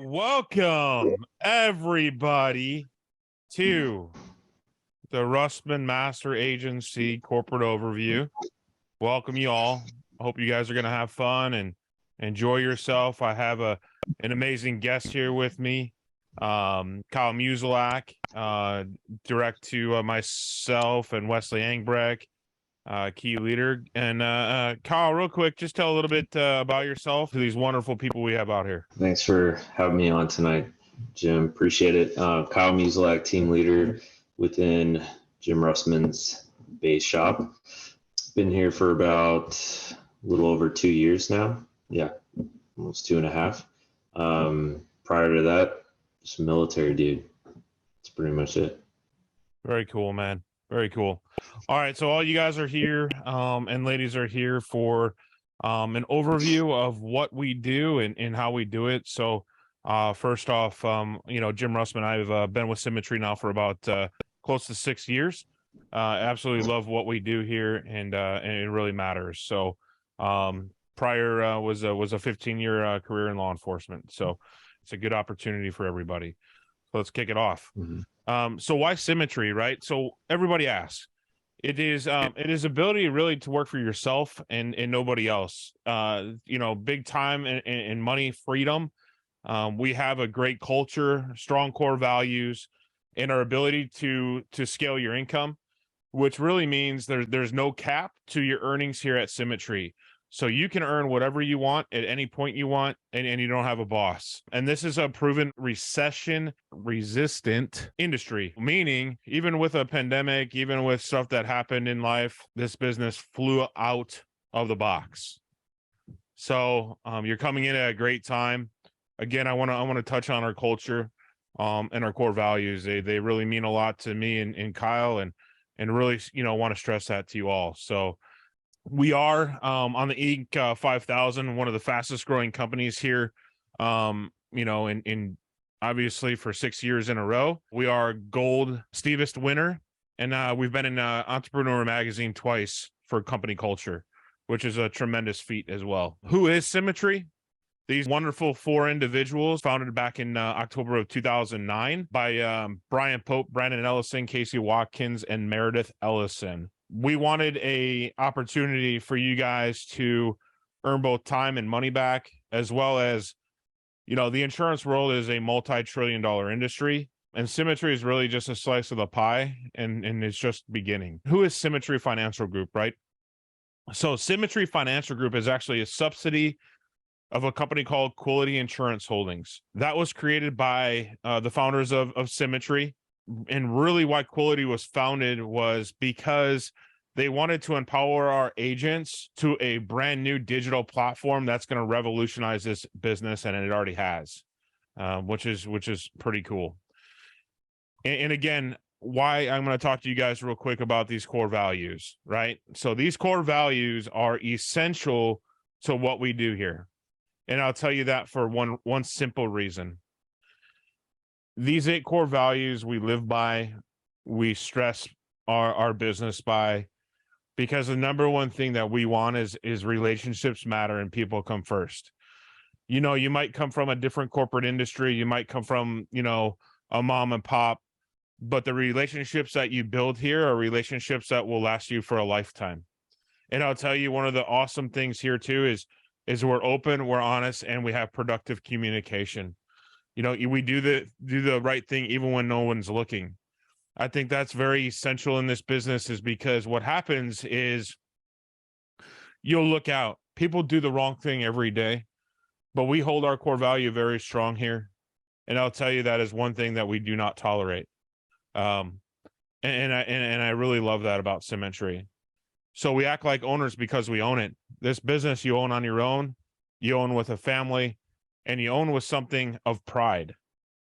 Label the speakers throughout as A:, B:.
A: Welcome, everybody, to the Rustman Master Agency Corporate Overview. Welcome you all. I hope you guys are going to have fun and enjoy yourself. I have an amazing guest here with me, Kyle Musilak, direct to myself and Wesley Angbrecht, key leader. And Kyle, real quick, just tell a little bit about yourself to these wonderful people we have out here.
B: Thanks for having me on tonight, Jim. Appreciate it. Kyle Musilak, team leader within Jim Russman's base shop. Been here for about a little over 2 years now. Yeah, almost 2.5. Prior to that, just a military dude. That's pretty much it.
A: Very cool, man. Very cool. All right, so all you guys are here, and ladies are here for an overview of what we do and how we do it. So first off, Jim Russman, I've been with Symmetry now for about close to 6 years. Absolutely love what we do here, and it really matters. So prior was a 15-year career in law enforcement. So it's a good opportunity for everybody. So let's kick it off.
B: Mm-hmm.
A: So why Symmetry, right? So everybody asks. It is ability really to work for yourself and nobody else. Big time and money freedom. We have a great culture, strong core values, and our ability to scale your income, which really means there's no cap to your earnings here at Symmetry. So you can earn whatever you want at any point you want, and you don't have a boss. And this is a proven recession-resistant industry, meaning even with a pandemic, even with stuff that happened in life, this business flew out of the box. So you're coming in at a great time. Again, I want to touch on our culture and our core values. They really mean a lot to me and Kyle, and really want to stress that to you all. So we are on the Inc. 5000, one of the fastest growing companies here, in obviously for 6 years in a row. We are gold Stevest winner, and we've been in Entrepreneur Magazine twice for company culture, which is a tremendous feat as well. Who is Symmetry? These wonderful 4 individuals founded back in October of 2009 by Brian Pope, Brandon Ellison, Casey Watkins, and Meredith Ellison. We wanted a opportunity for you guys to earn both time and money back, as well as, the insurance world is a multi-trillion-dollar industry, and Symmetry is really just a slice of the pie, and it's just beginning. Who is Symmetry Financial Group, right? So Symmetry Financial Group is actually a subsidy of a company called Quality Insurance Holdings. That was created by the founders of Symmetry. And really why Quality was founded was because they wanted to empower our agents to a brand new digital platform that's going to revolutionize this business, and it already has, which is pretty cool. And again, why I'm going to talk to you guys real quick about these core values, right? So these core values are essential to what we do here. And I'll tell you that for one simple reason. These 8 core values we live by, we stress our business by, because the number one thing that we want is relationships matter and people come first. You might come from a different corporate industry, you might come from, a mom and pop, but the relationships that you build here are relationships that will last you for a lifetime. And I'll tell you, one of the awesome things here too is we're open, we're honest, and we have productive communication. We do the right thing even when no one's looking. I think that's very essential in this business, is because what happens is you'll look out. People do the wrong thing every day, but we hold our core value very strong here. And I'll tell you, that is one thing that we do not tolerate. And I really love that about Symmetry. So we act like owners because we own it. This business you own on your own, you own with a family, and you own with something of pride,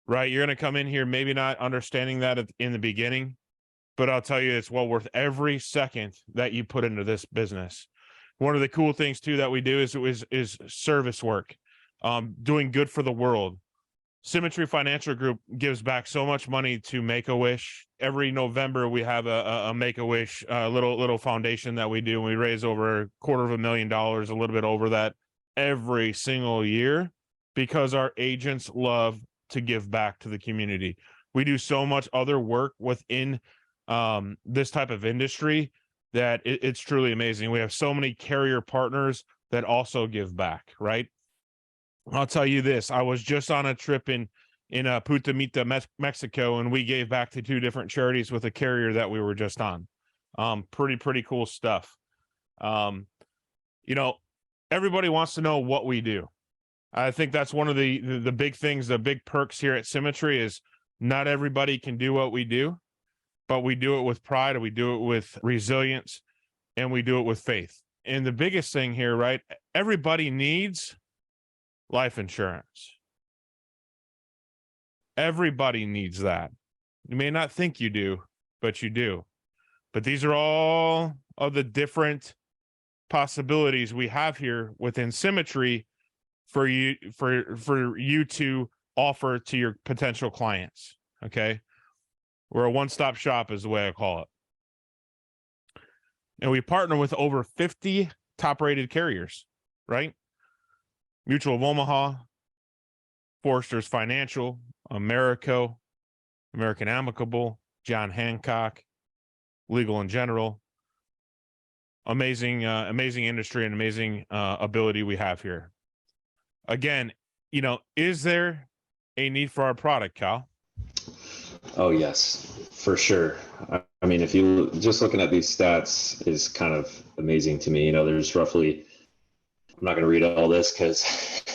A: right? You're going to come in here maybe not understanding that in the beginning, but I'll tell you, it's well worth every second that you put into this business. One of the cool things too that we do is service work, doing good for the world. Symmetry Financial Group gives back so much money to Make-A-Wish. Every November we have a Make-A-Wish little foundation that we do, and we raise over $250,000, a little bit over that every single year. because our agents love to give back to the community. We do so much other work within this type of industry that it's truly amazing. We have so many carrier partners that also give back, right? I'll tell you this. I was just on a trip in Puerto Mita, Mexico, and we gave back to 2 different charities with a carrier that we were just on. Pretty cool stuff. You know, everybody wants to know what we do. I think that's one of the big things, the big perks here at Symmetry is not everybody can do what we do, but we do it with pride, and we do it with resilience, and we do it with faith. And the biggest thing here, right? Everybody needs life insurance. Everybody needs that. You may not think you do, but you do. But these are all of the different possibilities we have here within Symmetry for you to offer to your potential clients. Okay, we're a one-stop shop is the way I call it, and we partner with over 50 top-rated carriers, right? Mutual of Omaha, Foresters Financial, Americo, American Amicable, John Hancock, Legal in General. Amazing industry and amazing ability we have here. Again, you know, is there a need for our product, Cal?
B: Oh, yes, for sure. I mean, if you just looking at these stats is kind of amazing to me. You know, there's roughly, I'm not going to read all this because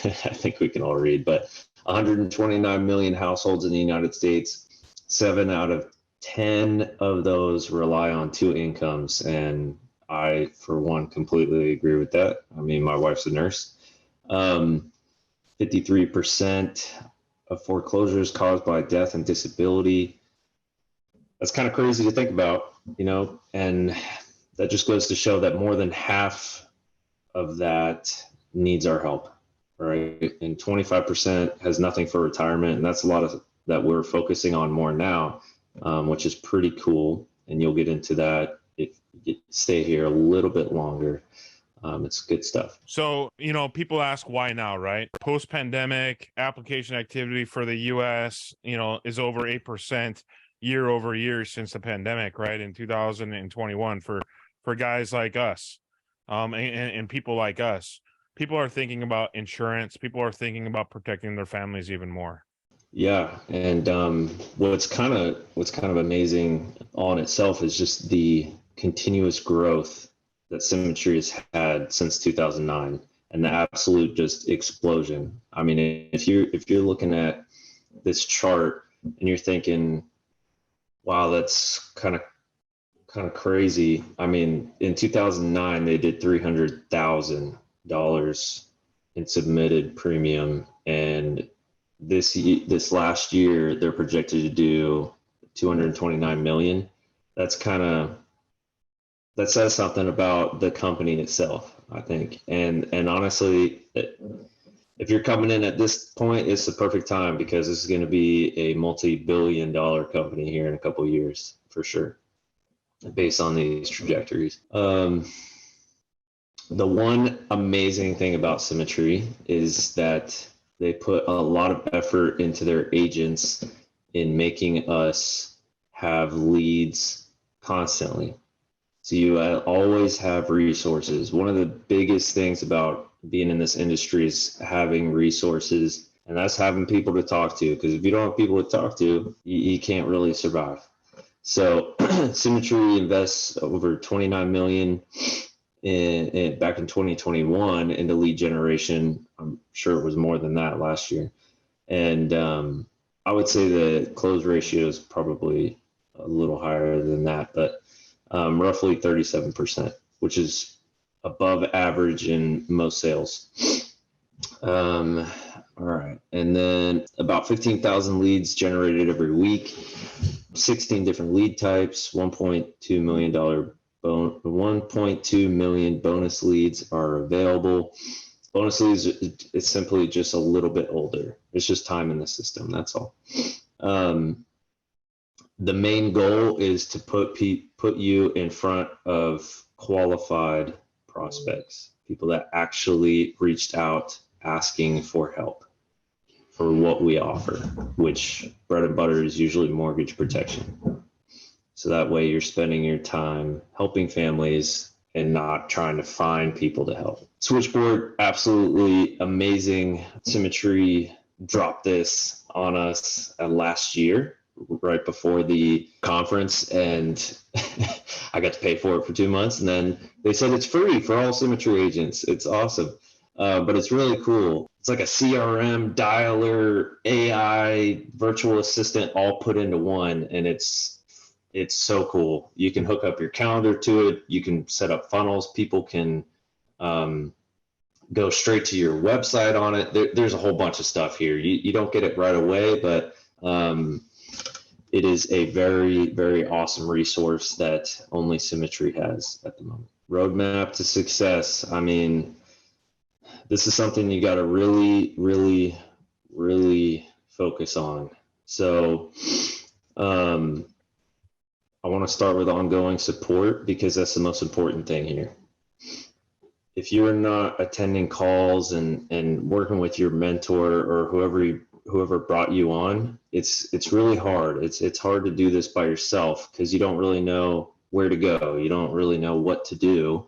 B: I think we can all read, but 129 million households in the United States. 7 out of 10 of those rely on 2 incomes. And I, for one, completely agree with that. I mean, my wife's a nurse. 53% of foreclosures caused by death and disability. That's kind of crazy to think about, you know, and that just goes to show that more than half of that needs our help, right? And 25% has nothing for retirement. And that's a lot of that we're focusing on more now, which is pretty cool. And you'll get into that if you stay here a little bit longer. It's good stuff.
A: So, you know, people ask why now, right? Post-pandemic application activity for the U.S., you know, is over 8% year over year since the pandemic, right? In 2021 for guys like us, and people like us. People are thinking about insurance. People are thinking about protecting their families even more.
B: Yeah, and what's kind of amazing on itself is just the continuous growth that Symmetry has had since 2009, and the absolute just explosion. I mean, if you're looking at this chart and you're thinking, wow, that's kind of crazy. I mean, in 2009 they did $300,000 in submitted premium, and this last year they're projected to do 229 million. That says something about the company itself, I think. And honestly, if you're coming in at this point, it's the perfect time because this is going to be a multi-billion-dollar company here in a couple of years for sure, based on these trajectories. The one amazing thing about Symmetry is that they put a lot of effort into their agents in making us have leads constantly. So you always have resources. One of the biggest things about being in this industry is having resources, and that's having people to talk to. Because if you don't have people to talk to, you can't really survive. So Symmetry invests over 29 million back in 2021 into lead generation. I'm sure it was more than that last year. And I would say the close ratio is probably a little higher than that, but roughly 37%, which is above average in most sales. All right. And then about 15,000 leads generated every week, 16 different lead types, $1.2 million bonus leads are available. Bonus leads is simply just a little bit older. It's just time in the system. That's all. The main goal is to put you in front of qualified prospects, people that actually reached out asking for help. for what we offer, which bread and butter is usually mortgage protection. So that way you're spending your time helping families and not trying to find people to help. Switchboard, absolutely amazing. Symmetry dropped this on us last year, right before the conference, and I got to pay for it for 2 months. And then they said it's free for all Symmetry agents. It's awesome. But it's really cool. It's like a CRM, dialer, AI, virtual assistant all put into one. And it's so cool. You can hook up your calendar to it. You can set up funnels. People can go straight to your website on it. There's a whole bunch of stuff here. You don't get it right away, but it is a very, very awesome resource that only Symmetry has at the moment. Roadmap to success. I mean, this is something you got to really, really, really focus on. So I want to start with ongoing support because that's the most important thing here. If you're not attending calls and working with your mentor or whoever brought you on, it's really hard. It's hard to do this by yourself because you don't really know where to go. You don't really know what to do.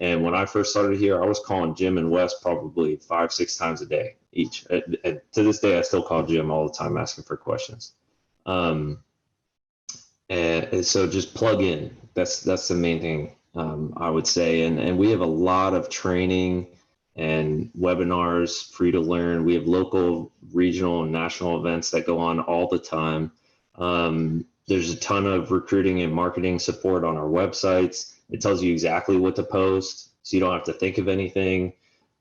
B: And when I first started here, I was calling Jim and Wes probably 5-6 times a day each. And to this day, I still call Jim all the time asking for questions. And so just plug in. That's the main thing, I would say. And we have a lot of training and webinars free to learn. We have local, regional, and national events that go on all the time. There's a ton of recruiting and marketing support on our websites. It tells you exactly what to post, so you don't have to think of anything.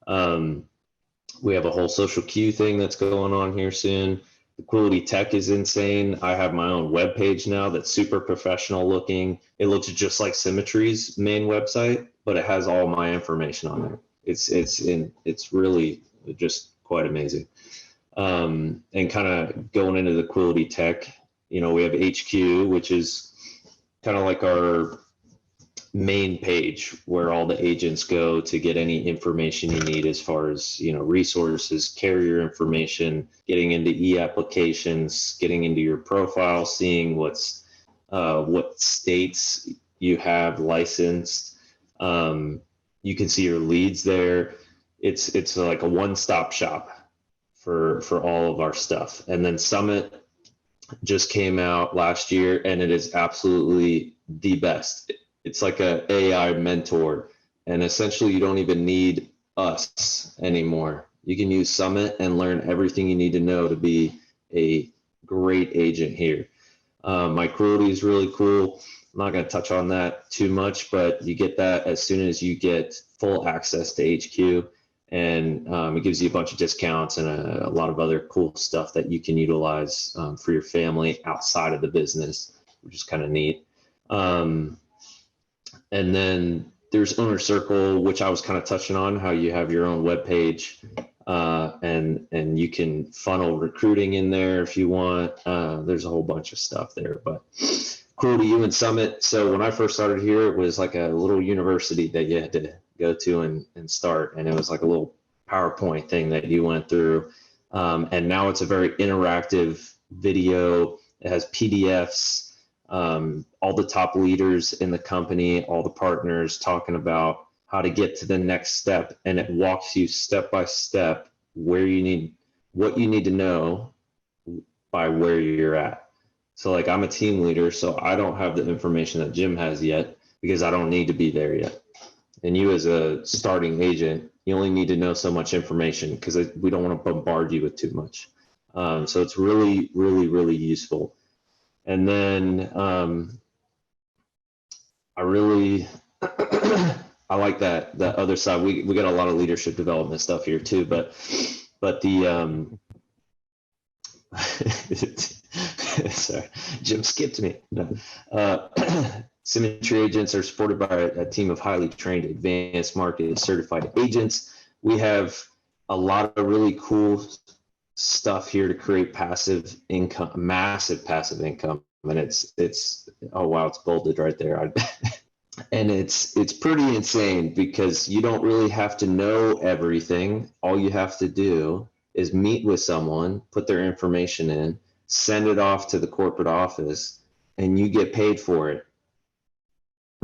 B: We have a whole social queue thing that's going on here soon. The quality tech is insane. I have my own web page now that's super professional looking. It looks just like Symmetry's main website, but it has all my information on there. It's really just quite amazing. And kind of going into the quality tech, we have HQ, which is kind of like our main page where all the agents go to get any information you need as far as resources, carrier information, getting into e-applications, getting into your profile, seeing what states you have licensed. You can see your leads there. It's like a one-stop shop for all of our stuff. And then Summit just came out last year, and it is absolutely the best. It's like a AI mentor, and essentially you don't even need us anymore. You can use Summit and learn everything you need to know to be a great agent here. My cruelty is really cool. I'm not going to touch on that too much, but you get that as soon as you get full access to HQ, and it gives you a bunch of discounts and a lot of other cool stuff that you can utilize for your family outside of the business, which is kind of neat. And then there's Owner Circle, which I was kind of touching on, how you have your own web page, and you can funnel recruiting in there if you want. There's a whole bunch of stuff there, but cool to you and Summit. So when I first started here, it was like a little university that you had to go to and start, and it was like a little PowerPoint thing that you went through. And now it's a very interactive video. It has PDFs. All the top leaders in the company, all the partners talking about how to get to the next step, and it walks you step by step what you need to know by where you're at. So like I'm a team leader, so I don't have the information that Jim has yet because I don't need to be there yet. And you as a starting agent, you only need to know so much information because we don't want to bombard you with too much. So it's really, really, really useful. And then I really I like that other side. We got a lot of leadership development stuff here too, but the sorry, Jim skipped me. No. Symmetry agents are supported by a team of highly trained, advanced market certified agents. We have a lot of really cool stuff here to create passive income, massive passive income. And it's oh wow, it's bolded right there. And it's pretty insane because you don't really have to know everything. All you have to do is meet with someone, put their information in, send it off to the corporate office, and you get paid for it.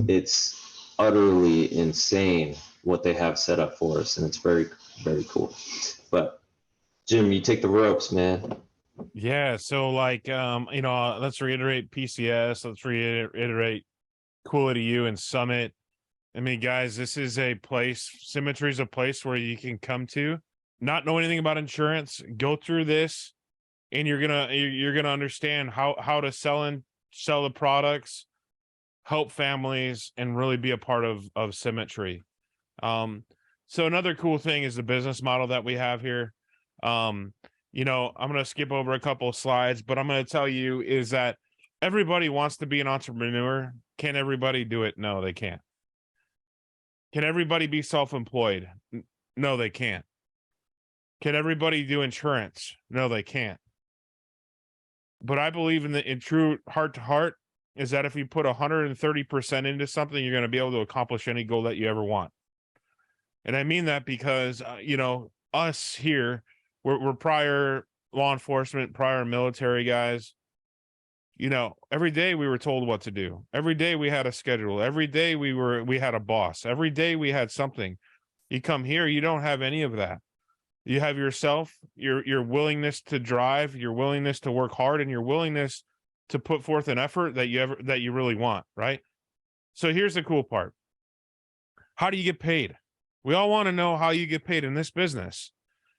B: It's utterly insane what they have set up for us, and it's very, very cool. But Jim, you take the ropes, man.
A: Yeah. So like, let's reiterate PCS. Let's reiterate Quality U and Summit. I mean, guys, this is a place, Symmetry is a place where you can come to, not know anything about insurance, go through this, and you're gonna understand how to sell the products, help families, and really be a part of Symmetry. So another cool thing is the business model that we have here. I'm gonna skip over a couple of slides, but I'm gonna tell you is that everybody wants to be an entrepreneur. Can everybody do it? No, they can't. Can everybody be self-employed? No, they can't. Can everybody do insurance? No, they can't. But I believe in true heart to heart is that if you put 130% into something, you're going to be able to accomplish any goal that you ever want. And I mean that because, us here, we're prior law enforcement, prior military guys. Every day we were told what to do. Every day we had a schedule. Every day we had a boss. Every day we had something. You come here, you don't have any of that. You have yourself, your willingness to drive, your willingness to work hard, and your willingness to put forth an effort that you really want, right? So here's the cool part. How do you get paid? We all want to know how you get paid in this business.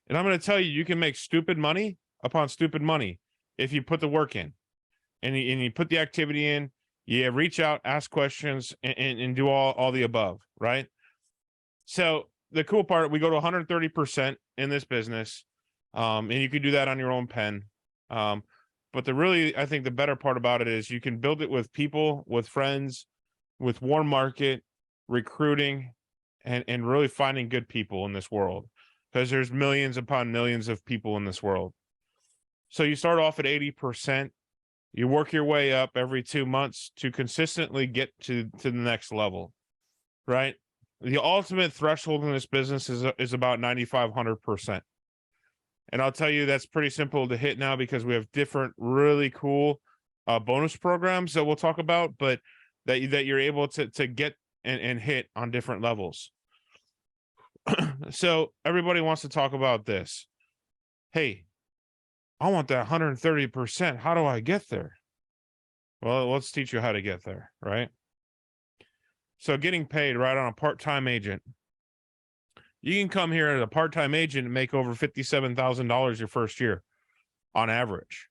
A: And I'm going to tell you, you can make stupid money upon stupid money if you put the work in. And you put the activity in, you reach out, ask questions, and do all the above, right? So the cool part, we go to 130% in this business, and you can do that on your own pen. But I think the better part about it is you can build it with people, with friends, with warm market, recruiting, and really finding good people in this world, because there's millions upon millions of people in this world. So you start off at 80%. You work your way up every 2 months to consistently get to the next level, right? The ultimate threshold in this business is about 9,500%. And I'll tell you, that's pretty simple to hit now because we have different really cool bonus programs that we'll talk about, but that you're able to get and hit on different levels. So everybody wants to talk about this. Hey, I want that 130%. How do I get there? Well, let's teach you how to get there, right? So getting paid right on a part-time agent. You can come here as a part-time agent and make over $57,000 your first year on average.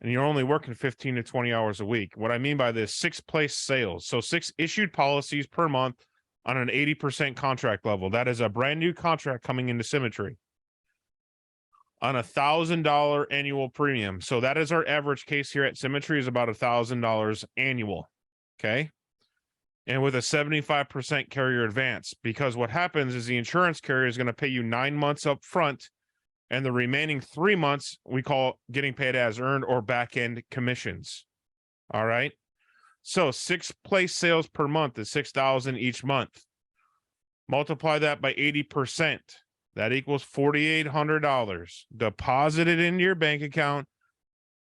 A: And you're only working 15 to 20 hours a week. What I mean by this, 6 place sales. So 6 issued policies per month on an 80% contract level. That is a brand new contract coming into Symmetry on $1,000 annual premium. So that is our average case here at Symmetry, is about $1,000 annual. Okay. And with a 75% carrier advance, because what happens is the insurance carrier is going to pay you 9 months up front, and the remaining 3 months we call getting paid as earned or back end commissions. All right. So 6 place sales per month is $6,000 each month. Multiply that by 80%. That equals $4,800 deposited into your bank account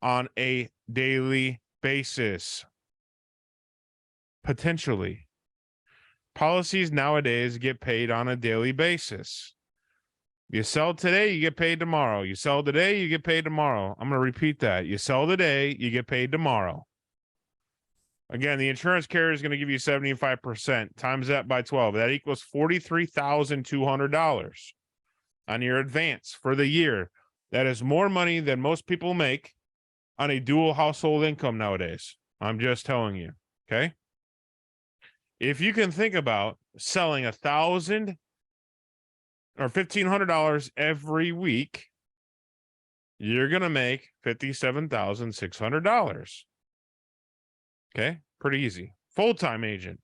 A: on a daily basis. Potentially. Policies nowadays get paid on a daily basis. You sell today, you get paid tomorrow. You sell today, you get paid tomorrow. I'm going to repeat that. You sell today, you get paid tomorrow. Again, the insurance carrier is going to give you 75%. Times that by 12. That equals $43,200 on your advance for the year. That is more money than most people make on a dual household income nowadays. I'm just telling you. Okay. If you can think about selling $1,000 or $1,500 every week, you're going to make $57,600. Okay. Pretty easy. Full-time agent.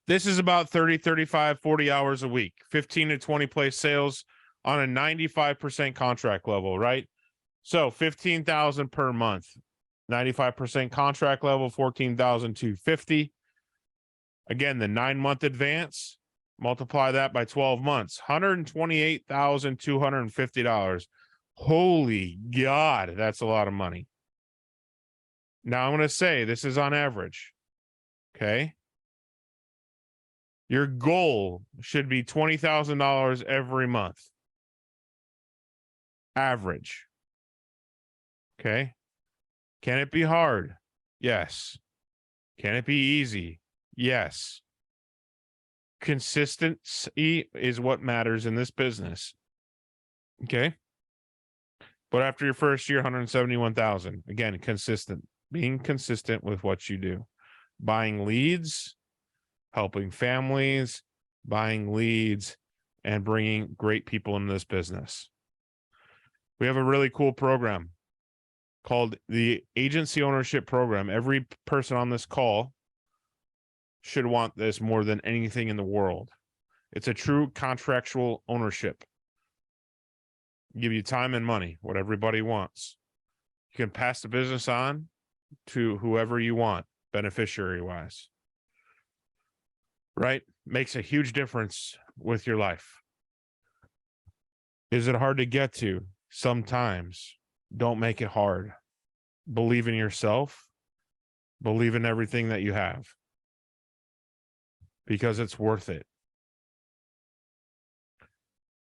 A: This is about 30, 35, 40 hours a week, 15 to 20 place sales on a 95% contract level, right? So 15,000 per month, 95% contract level, 14,250. Again, the 9 month advance Multiply that by 12 months, $128,250. Holy God, that's a lot of money. Now I'm going to say this is on average. Okay. Your goal should be $20,000 every month. Average. Okay. Can it be hard? Yes. Can it be easy? Yes. Consistency is what matters in this business. Okay. But after your first year, 171,000. Again, consistent. Being consistent with what you do. Buying leads, helping families, buying leads, and bringing great people into this business. We have a really cool program called the Agency Ownership Program. Every person on this call should want this more than anything in the world. It's a true contractual ownership. Give you time and money, what everybody wants. You can pass the business on to whoever you want, beneficiary-wise. Right? Makes a huge difference with your life. Is it hard to get to? Sometimes. Don't make it hard. Believe in yourself. Believe in everything that you have. Because it's worth it.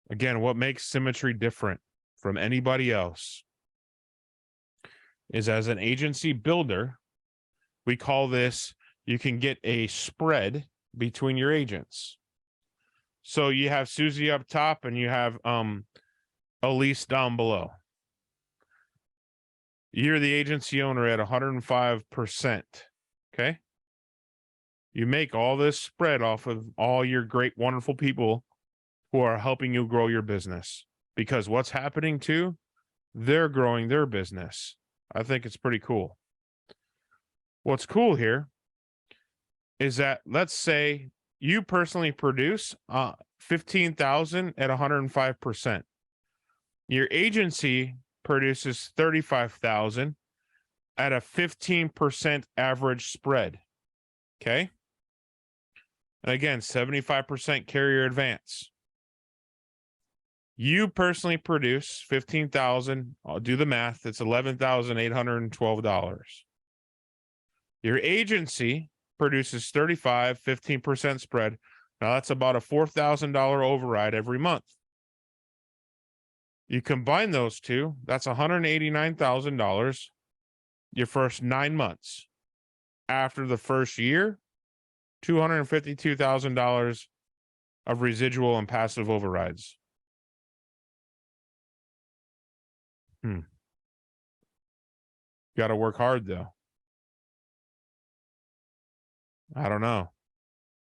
A: Again, what makes Symmetry different from anybody else is, as an agency builder, we call this, you can get a spread between your agents. So you have Susie up top and you have Elise down below. You're the agency owner at 105%. Okay. You make all this spread off of all your great, wonderful people who are helping you grow your business. Because what's happening too, they're growing their business. I think it's pretty cool. What's cool here is that, let's say you personally produce 15,000 at 105%. Your agency produces 35,000 at a 15% average spread. Okay. And again, 75% carrier advance. You personally produce 15,000. I'll do the math. It's $11,812. Your agency produces 35, 15% spread. Now that's about a $4,000 override every month. You combine those two, that's $189,000 your first 9 months. After the first year, $252,000 of residual and passive overrides. Got to work hard though. I don't know.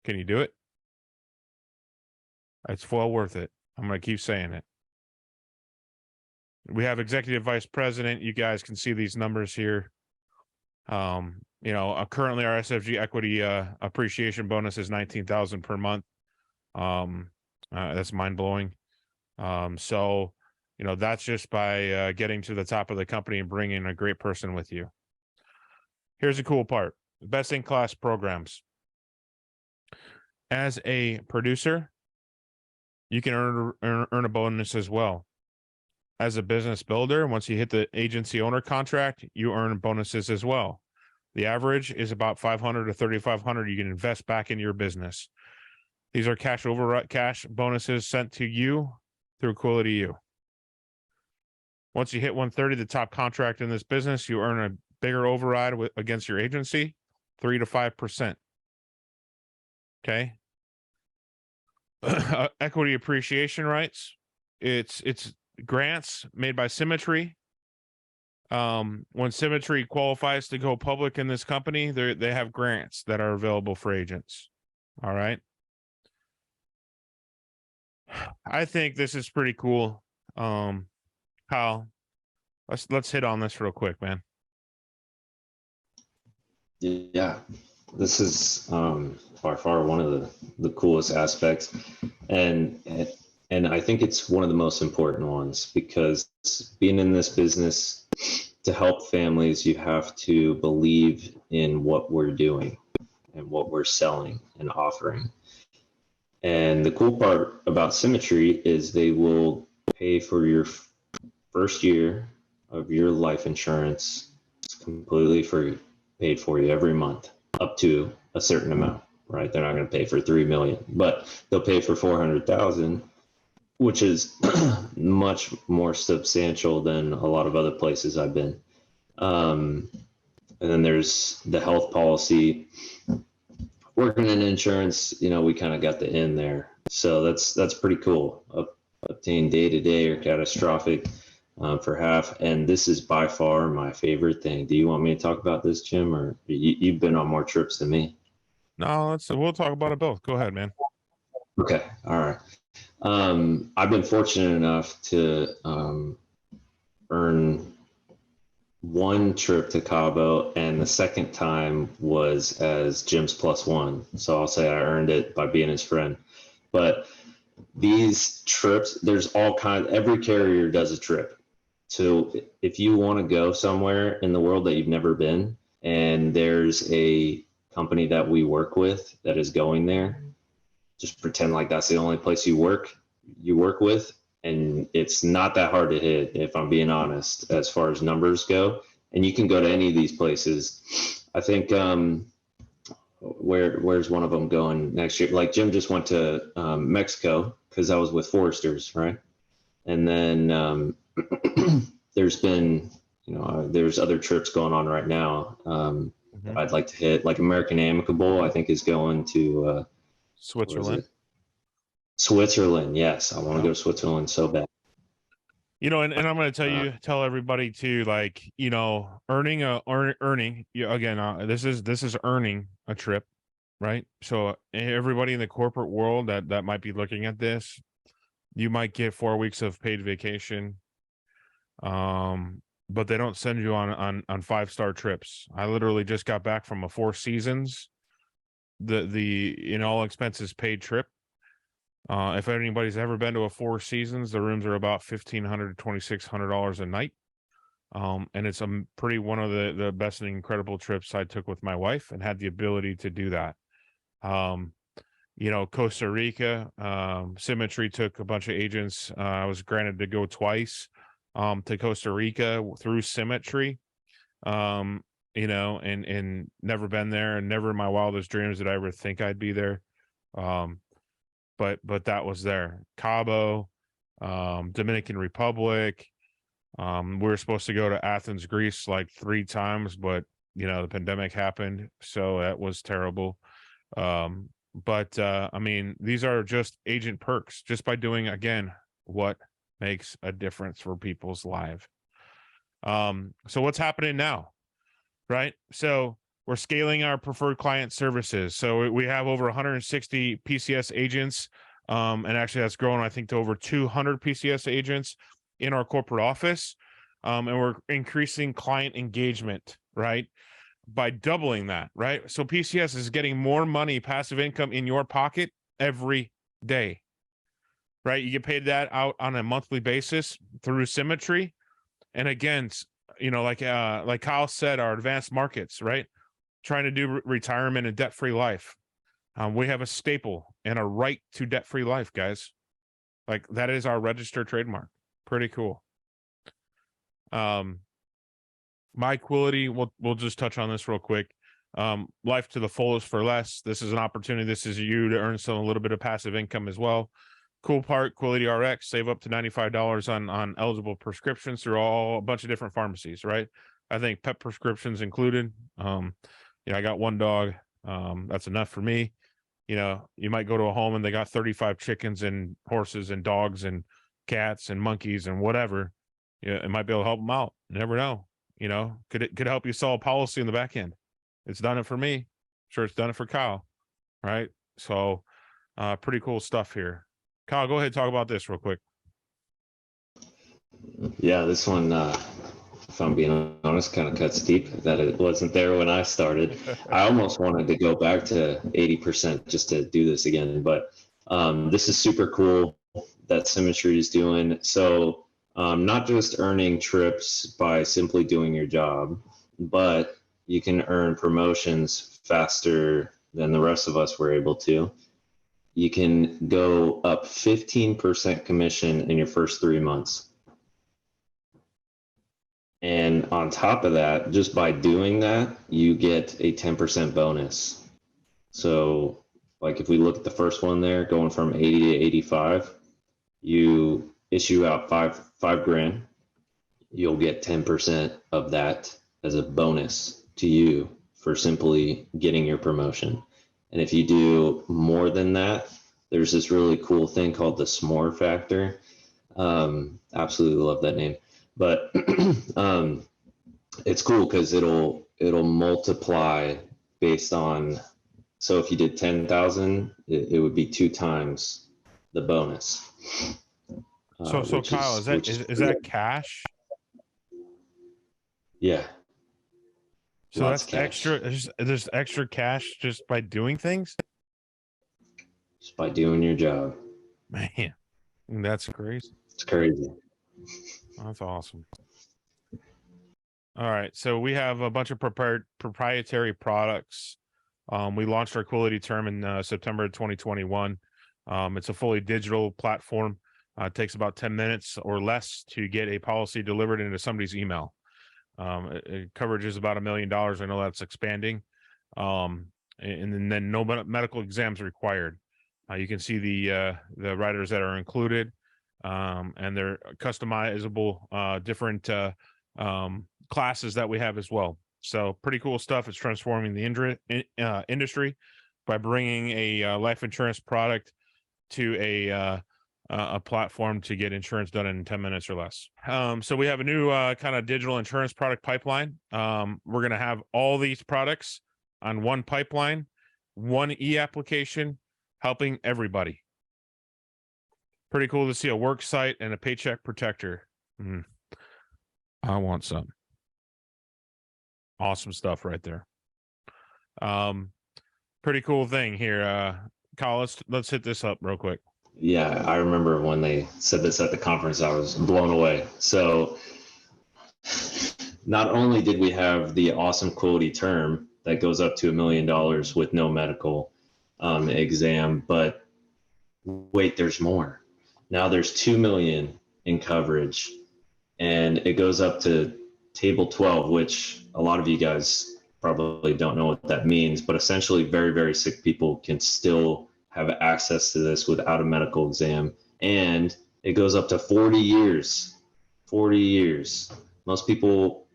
A: Can you do it? It's well worth it. I'm going to keep saying it. We have executive vice president. You guys can see these numbers here. Currently our SFG equity appreciation bonus is $19,000 per month. That's mind blowing. So that's just by getting to the top of the company and bringing a great person with you. Here's the cool part. Best in class programs. As a producer, you can earn a bonus as well. As a business builder, once you hit the agency owner contract, you earn bonuses as well. The average is about $500 to $3,500 you can invest back in your business. These are cash bonuses sent to you through Quality U. Once you hit 130, the top contract in this business, you earn a bigger override against your agency, 3 to 5%. Okay. Equity appreciation rights. It's grants made by Symmetry. When Symmetry qualifies to go public in this company, they have grants that are available for agents. All right. I think this is pretty cool. Kyle, let's hit on this real quick, man.
B: Yeah, this is by far one of the coolest aspects, and I think it's one of the most important ones, because being in this business to help families, you have to believe in what we're doing and what we're selling and offering. And the cool part about Symmetry is they will pay for your first year of your life insurance. It's completely free, paid for you every month, up to a certain amount, right? They're not going to pay for 3 million, but they'll pay for 400,000, which is much more substantial than a lot of other places I've been. And then there's the health policy. Working in insurance, we kind of got the in there. So that's pretty cool. Obtain day-to-day or catastrophic for half. And this is by far my favorite thing. Do you want me to talk about this, Jim, or you've been on more trips than me?
A: No, we'll talk about it both. Go ahead, man.
B: Okay. All right. I've been fortunate enough to earn one trip to Cabo, and the second time was as Jim's +1. So I'll say I earned it by being his friend. But these trips, there's all kinds, every carrier does a trip. So if you want to go somewhere in the world that you've never been, and there's a company that we work with that is going there, just pretend like that's the only place you work with. And it's not that hard to hit, if I'm being honest, as far as numbers go. And you can go to any of these places. I think where's one of them going next year? Like Jim just went to Mexico because I was with Foresters, right? And then there's been, there's other trips going on right now. I'd like to hit, like American Amicable, I think is going to
A: Switzerland.
B: Switzerland, yes. I want to go to Switzerland so bad.
A: And I'm going to tell everybody too, like, earning again, this is earning a trip, right? So everybody in the corporate world that might be looking at this, you might get 4 weeks of paid vacation. But they don't send you on 5-star trips. I literally just got back from a 4 Seasons, the in all expenses paid trip. If anybody's ever been to a 4 Seasons, the rooms are about $1,500 to $2,600 a night. And it's one of the best and incredible trips I took with my wife and had the ability to do that. Costa Rica, Symmetry took a bunch of agents. I was granted to go twice to Costa Rica through Symmetry. And never been there, and never in my wildest dreams did I ever think I'd be there. But that was there. Cabo, Dominican Republic. We were supposed to go to Athens, Greece like 3 times, but the pandemic happened, so that was terrible. But I mean, these are just agent perks, just by doing, again, what makes a difference for people's lives. So what's happening now, right? So we're scaling our preferred client services. So we have over 160 PCS agents. And actually that's grown, I think, to over 200 PCS agents in our corporate office. And we're increasing client engagement, right, by doubling that, right? So PCS is getting more money, passive income in your pocket every day, right? You get paid that out on a monthly basis through Symmetry. And again, like Kyle said, our advanced markets, right? Trying to do retirement and debt-free life. We have a staple and a right to debt-free life, guys. Like, that is our registered trademark. Pretty cool. MyQuility, we'll just touch on this real quick. Life to the fullest for less. This is an opportunity. This is you to earn a little bit of passive income as well. Cool part, Quility RX, save up to $95 on eligible prescriptions through a bunch of different pharmacies, right? I think pet prescriptions included. I got 1 dog. That's enough for me. You might go to a home and they got 35 chickens and horses and dogs and cats and monkeys and whatever. It might be able to help them out. You never know. Could help you sell a policy in the back end. It's done it for me. Sure, it's done it for Kyle, right? So pretty cool stuff here. Kyle, go ahead and talk about this real quick.
B: Yeah, this one, if I'm being honest, kind of cuts deep, that it wasn't there when I started. I almost wanted to go back to 80% just to do this again, but this is super cool that Symmetry is doing. So not just earning trips by simply doing your job, but you can earn promotions faster than the rest of us were able to. you can go up 15% commission in your first 3 months. And on top of that, just by doing that, you get a 10% bonus. So like if we look at the first one there, going from 80 to 85, you issue out five grand, you'll get 10% of that as a bonus to you for simply getting your promotion. And if you do more than that, there's this really cool thing called the s'more factor. Absolutely love that name. But it's cool because it'll multiply based on, so if you did 10,000, it would be 2 times the bonus.
A: So Kyle, is that cash?
B: Yeah.
A: So that's extra. There's extra cash just by doing things.
B: Just by doing your job.
A: Man, that's crazy.
B: It's crazy.
A: That's awesome. All right, so we have a bunch of proprietary products. We launched our quality term in September 2021. It's a fully digital platform. It takes about 10 minutes or less to get a policy delivered into somebody's email. Coverage is about $1 million. I know that's expanding. And then no medical exams required. You can see the riders that are included, and they're customizable, different classes that we have as well. So pretty cool stuff. It's transforming the industry by bringing a life insurance product to a platform to get insurance done in 10 minutes or less. So we have a new kind of digital insurance product pipeline. We're going to have all these products on one pipeline, one e-application, helping everybody. Pretty cool to see a work site and a paycheck protector. I want some. Awesome stuff right there. Pretty cool thing here. Kyle, let's hit this up real quick.
B: Yeah, I remember when they said this at the conference, I was blown away. So not only did we have the awesome quality term that goes up to $1 million with no medical exam, but wait, there's more. Now there's 2 million in coverage, and it goes up to table 12, which a lot of you guys probably don't know what that means, but essentially very, very sick people can still have access to this without a medical exam. And it goes up to 40 years. 40 years. Most people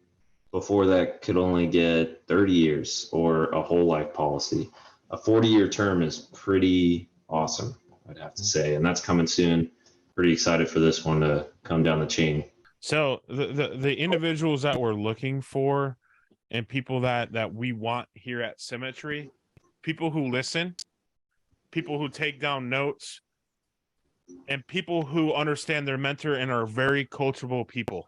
B: before that could only get 30 years or a whole life policy. A 40-year term is pretty awesome, I'd have to say. And that's coming soon. Pretty excited for this one to come down the chain.
A: So the individuals that we're looking for and people that we want here at Symmetry, people who listen, people who take down notes, and people who understand their mentor and are very coachable people.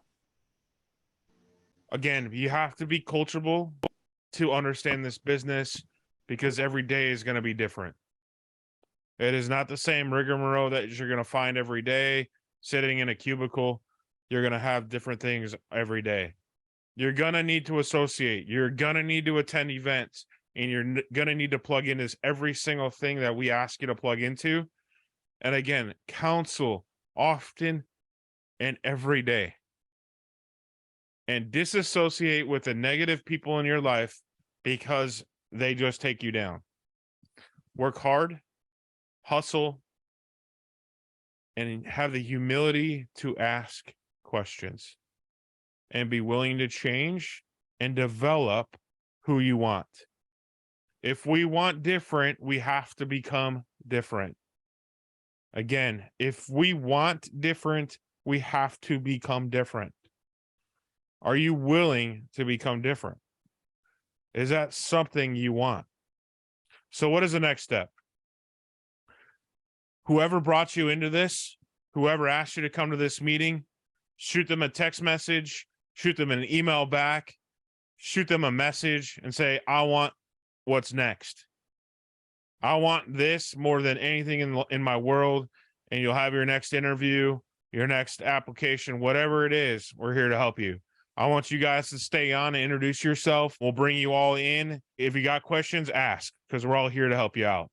A: Again, you have to be coachable to understand this business because every day is going to be different. It is not the same rigmarole that you're going to find every day sitting in a cubicle. You're going to have different things every day. You're going to need to associate. You're going to need to attend events. And you're going to need to plug in every single thing that we ask you to plug into. And again, counsel often and every day. And disassociate with the negative people in your life because they just take you down. Work hard, hustle, and have the humility to ask questions. And be willing to change and develop who you want. If we want different, we have to become different. Again, if we want different, we have to become different. Are you willing to become different? Is that something you want? So what is the next step? Whoever brought you into this, whoever asked you to come to this meeting, shoot them a text message, shoot them an email back, shoot them a message and say, I want what's next. I want this more than anything in my world. And you'll have your next interview, your next application, whatever it is, we're here to help you. I want you guys to stay on and introduce yourself. We'll bring you all in. If you got questions, ask, because we're all here to help you out.